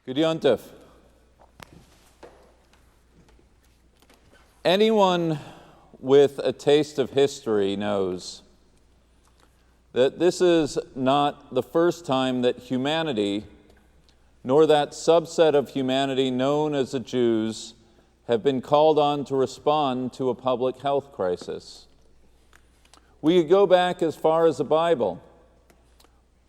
Good Yontif. Anyone with a taste of history knows that this is not the first time that humanity, nor that subset of humanity known as the Jews, have been called on to respond to a public health crisis. We could go back as far as the Bible,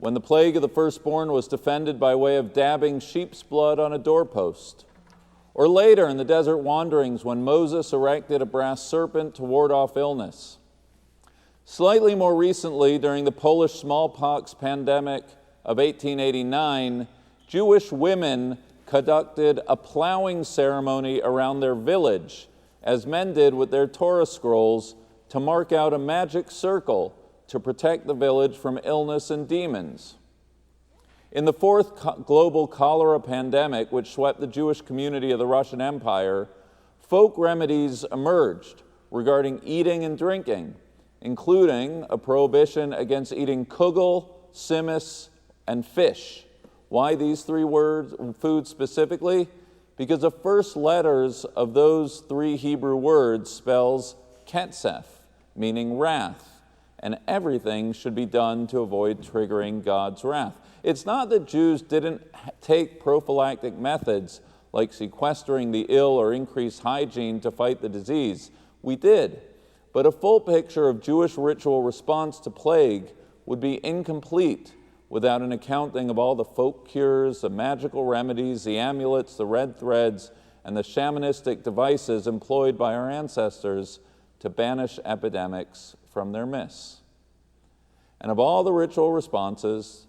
when the plague of the firstborn was defended by way of dabbing sheep's blood on a doorpost, or later in the desert wanderings when Moses erected a brass serpent to ward off illness. Slightly more recently, during the Polish smallpox pandemic of 1889, Jewish women conducted a plowing ceremony around their village, as men did with their Torah scrolls, to mark out a magic circle to protect the village from illness and demons. In the fourth global cholera pandemic, which swept the Jewish community of the Russian Empire, folk remedies emerged regarding eating and drinking, including a prohibition against eating kugel, simis, and fish. Why these three foods specifically? Because the first letters of those three Hebrew words spells ketzef, meaning wrath, and everything should be done to avoid triggering God's wrath. It's not that Jews didn't take prophylactic methods like sequestering the ill or increased hygiene to fight the disease. We did. But a full picture of Jewish ritual response to plague would be incomplete without an accounting of all the folk cures, the magical remedies, the amulets, the red threads, and the shamanistic devices employed by our ancestors to banish epidemics from their midst. And of all the ritual responses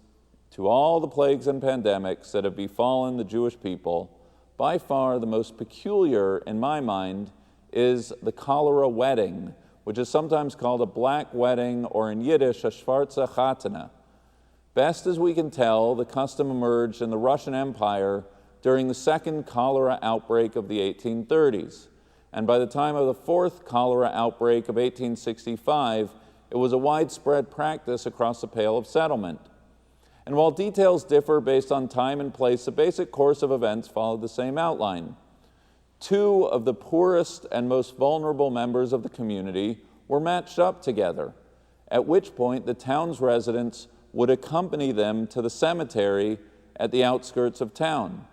to all the plagues and pandemics that have befallen the Jewish people, by far the most peculiar in my mind is the cholera wedding, which is sometimes called a black wedding, or in Yiddish, a schwarze chatana. Best as we can tell, the custom emerged in the Russian Empire during the second cholera outbreak of the 1830s. And by the time of the fourth cholera outbreak of 1865, it was a widespread practice across the Pale of Settlement. And while details differ based on time and place, the basic course of events followed the same outline. Two of the poorest and most vulnerable members of the community were matched up together, at which point the town's residents would accompany them to the cemetery at the outskirts of town.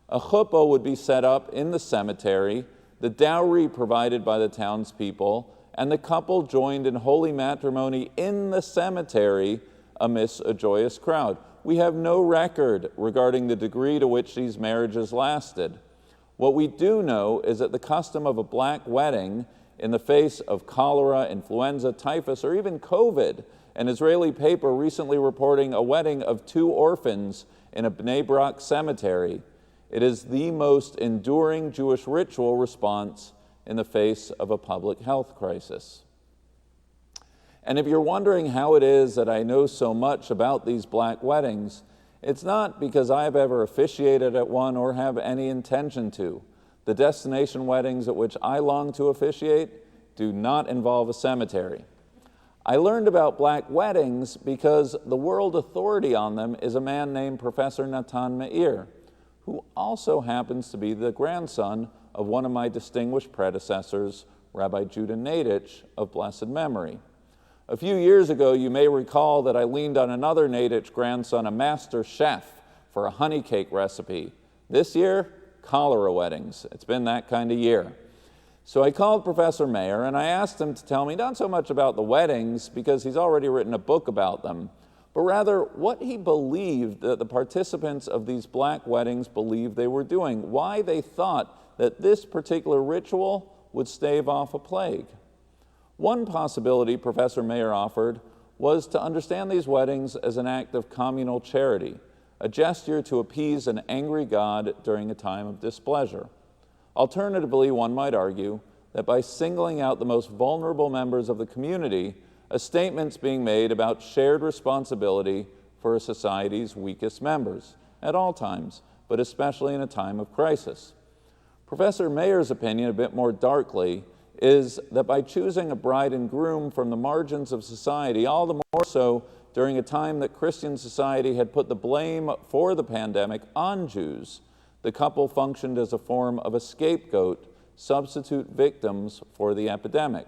A chuppah would be set up in the cemetery, the dowry provided by the townspeople, and the couple joined in holy matrimony in the cemetery amidst a joyous crowd. We have no record regarding the degree to which these marriages lasted. What we do know is that the custom of a black wedding in the face of cholera, influenza, typhus, or even COVID, an Israeli paper recently reporting a wedding of 2 orphans in a Bnei Brak cemetery. It is the most enduring Jewish ritual response in the face of a public health crisis. And if you're wondering how it is that I know so much about these black weddings, it's not because I have ever officiated at one or have any intention to. The destination weddings at which I long to officiate do not involve a cemetery. I learned about black weddings because the world authority on them is a man named Professor Natan Meir, who also happens to be the grandson of one of my distinguished predecessors, Rabbi Judah Nadich of blessed memory. A few years ago, you may recall that I leaned on another Nadich grandson, a master chef, for a honey cake recipe. This year, cholera weddings. It's been that kind of year. So I called Professor Meir and I asked him to tell me not so much about the weddings, because he's already written a book about them, but rather what he believed that the participants of these black weddings believed they were doing, why they thought that this particular ritual would stave off a plague. One possibility Professor Meir offered was to understand these weddings as an act of communal charity, a gesture to appease an angry God during a time of displeasure. Alternatively, one might argue that by singling out the most vulnerable members of the community, a statement's being made about shared responsibility for a society's weakest members at all times, but especially in a time of crisis. Professor Meir's opinion, a bit more darkly, is that by choosing a bride and groom from the margins of society, all the more so during a time that Christian society had put the blame for the pandemic on Jews, The couple functioned as a form of a scapegoat, substitute victims for the epidemic.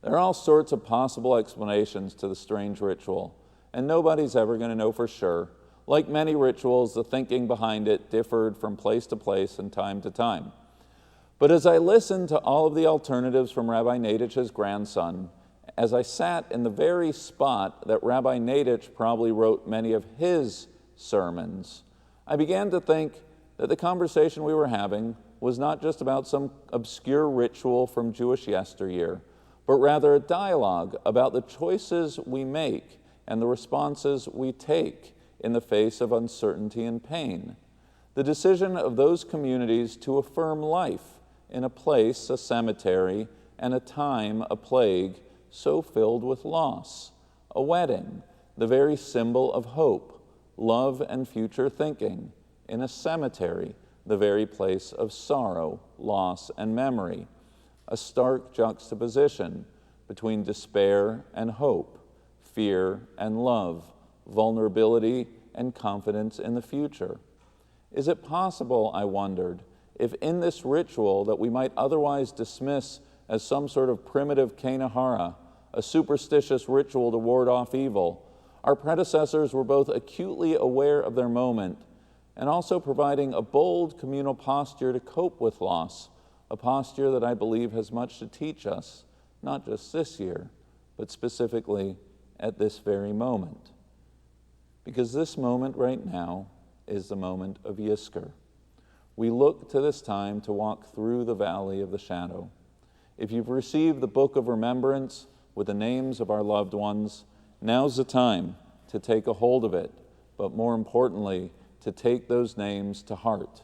There are all sorts of possible explanations to the strange ritual, and nobody's ever going to know for sure. Like many rituals, the thinking behind it differed from place to place and time to time. But as I listened to all of the alternatives from Rabbi Nadich's grandson, as I sat in the very spot that Rabbi Nadich probably wrote many of his sermons, I began to think that the conversation we were having was not just about some obscure ritual from Jewish yesteryear, but rather a dialogue about the choices we make and the responses we take in the face of uncertainty and pain. The decision of those communities to affirm life in a place, a cemetery, and a time, a plague, so filled with loss. A wedding, the very symbol of hope, love, and future thinking. In a cemetery, the very place of sorrow, loss, and memory. A stark juxtaposition between despair and hope, fear and love, vulnerability and confidence in the future. Is it possible, I wondered, if in this ritual that we might otherwise dismiss as some sort of primitive Kanahara, a superstitious ritual to ward off evil, our predecessors were both acutely aware of their moment and also providing a bold communal posture to cope with loss, a posture that I believe has much to teach us, not just this year, but specifically at this very moment. Because this moment right now is the moment of Yizkor. We look to this time to walk through the valley of the shadow. If you've received the book of remembrance with the names of our loved ones, now's the time to take a hold of it, but more importantly, to take those names to heart.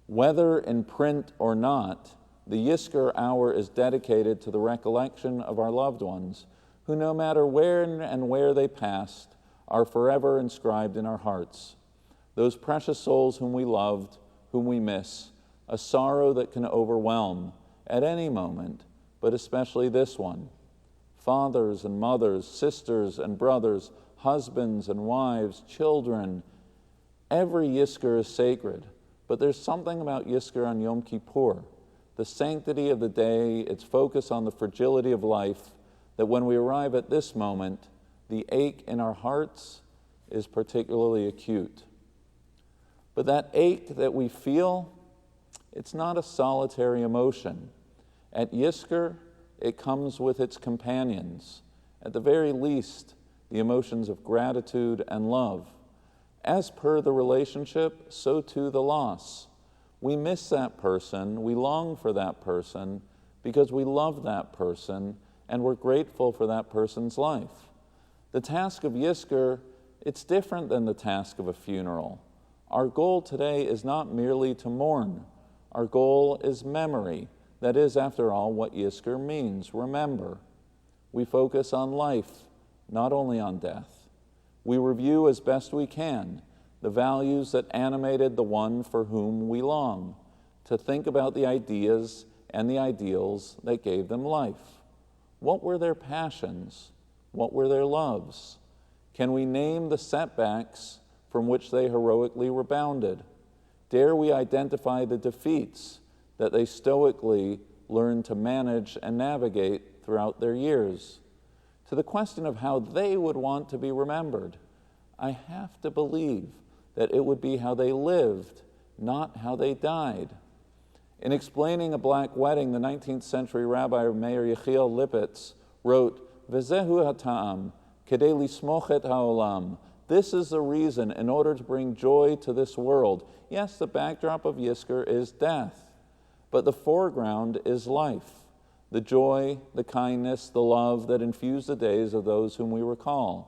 Whether in print or not, the Yizkor hour is dedicated to the recollection of our loved ones, who no matter when and where they passed, are forever inscribed in our hearts. Those precious souls whom we loved, whom we miss, a sorrow that can overwhelm at any moment, but especially this one. Fathers and mothers, sisters and brothers, husbands and wives, children. Every Yizkor is sacred, but there's something about Yizkor on Yom Kippur, the sanctity of the day, its focus on the fragility of life, that when we arrive at this moment, the ache in our hearts is particularly acute. But that ache that we feel, it's not a solitary emotion. At Yizkor, it comes with its companions. At the very least, the emotions of gratitude and love. As per the relationship, so too the loss. We miss that person, we long for that person, because we love that person, and we're grateful for that person's life. The task of Yizkor, it's different than the task of a funeral. Our goal today is not merely to mourn. Our goal is memory. That is, after all, what Yizkor means, remember. We focus on life, not only on death. We review as best we can the values that animated the one for whom we long, to think about the ideas and the ideals that gave them life. What were their passions? What were their loves? Can we name the setbacks from which they heroically rebounded? Dare we identify the defeats that they stoically learned to manage and navigate throughout their years? To the question of how they would want to be remembered, I have to believe that it would be how they lived, not how they died. In explaining a black wedding, the 19th century Rabbi Meir Yechiel Lipitz wrote, "V'zehu ha'ta'am, kedei lismoch et ha'olam." This is the reason, in order to bring joy to this world. Yes, the backdrop of Yizkor is death, but the foreground is life, the joy, the kindness, the love that infuse the days of those whom we recall.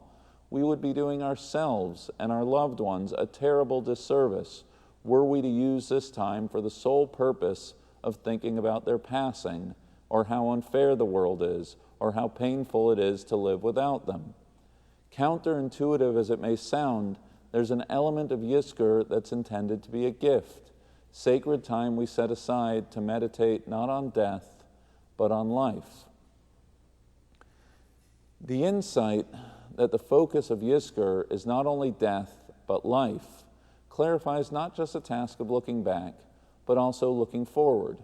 We would be doing ourselves and our loved ones a terrible disservice were we to use this time for the sole purpose of thinking about their passing, or how unfair the world is, or how painful it is to live without them. Counterintuitive as it may sound, there's an element of Yizkor that's intended to be a gift, sacred time we set aside to meditate not on death, but on life. The insight that the focus of Yizkor is not only death, but life, clarifies not just the task of looking back, but also looking forward.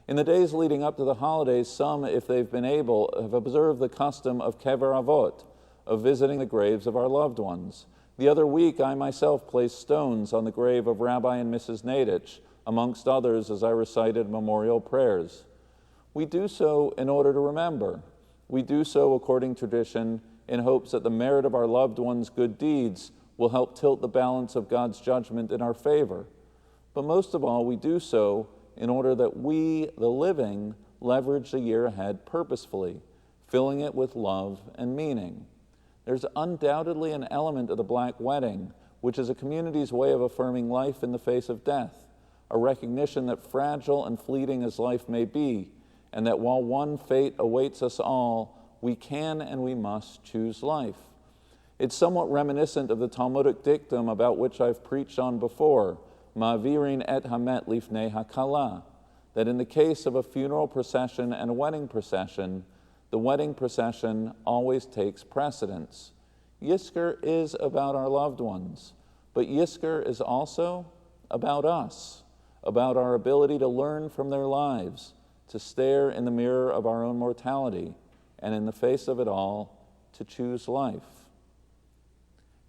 In the days leading up to the holidays, some, if they've been able, have observed the custom of kever avot, of visiting the graves of our loved ones. The other week, I myself placed stones on the grave of Rabbi and Mrs. Nadich, amongst others, as I recited memorial prayers. We do so in order to remember. We do so, according to tradition, in hopes that the merit of our loved ones' good deeds will help tilt the balance of God's judgment in our favor. But most of all, we do so in order that we, the living, leverage the year ahead purposefully, filling it with love and meaning. There's undoubtedly an element of the Black Wedding, which is a community's way of affirming life in the face of death, a recognition that fragile and fleeting as life may be, and that while one fate awaits us all, we can and we must choose life. It's somewhat reminiscent of the Talmudic dictum about which I've preached on before, Ma'avirin et hamet lifnei hakala, that in the case of a funeral procession and a wedding procession, the wedding procession always takes precedence. Yizkor is about our loved ones, but Yizkor is also about us, about our ability to learn from their lives, to stare in the mirror of our own mortality, and in the face of it all, to choose life.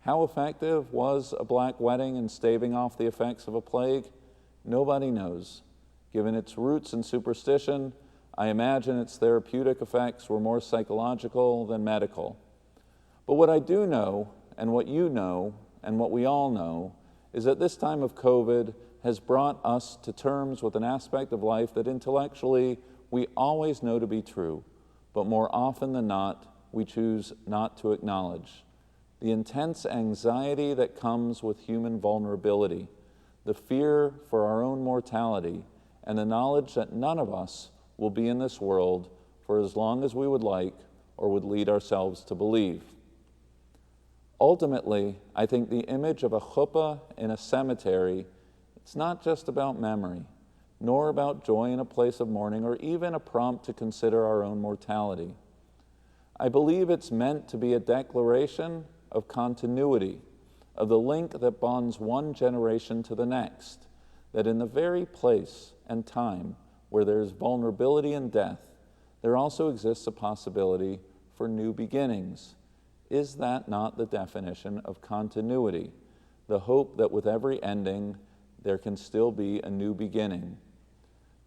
How effective was a Black Wedding in staving off the effects of a plague? Nobody knows. Given its roots in superstition, I imagine its therapeutic effects were more psychological than medical. But what I do know, and what you know, and what we all know, is that this time of COVID has brought us to terms with an aspect of life that intellectually we always know to be true, but more often than not, we choose not to acknowledge. The intense anxiety that comes with human vulnerability, the fear for our own mortality, and the knowledge that none of us will be in this world for as long as we would like or would lead ourselves to believe. Ultimately, I think the image of a chuppah in a cemetery, it's not just about memory, nor about joy in a place of mourning, or even a prompt to consider our own mortality. I believe it's meant to be a declaration of continuity, of the link that bonds one generation to the next, that in the very place and time where there is vulnerability and death, there also exists a possibility for new beginnings. Is that not the definition of continuity? The hope that with every ending, there can still be a new beginning.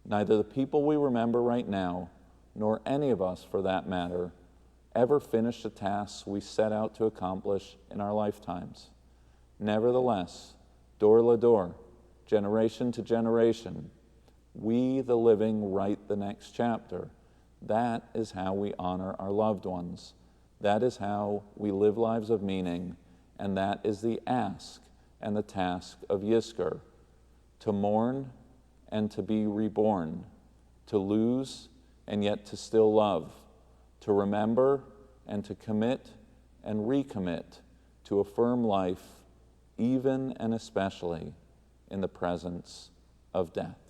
Neither the people we remember right now, nor any of us for that matter, ever finish the tasks we set out to accomplish in our lifetimes. Nevertheless, dor lador, generation to generation, we, the living, write the next chapter. That is how we honor our loved ones. That is how we live lives of meaning, and that is the ask and the task of Yizkor, to mourn and to be reborn, to lose and yet to still love, to remember and to commit and recommit, to affirm life, even and especially in the presence of death.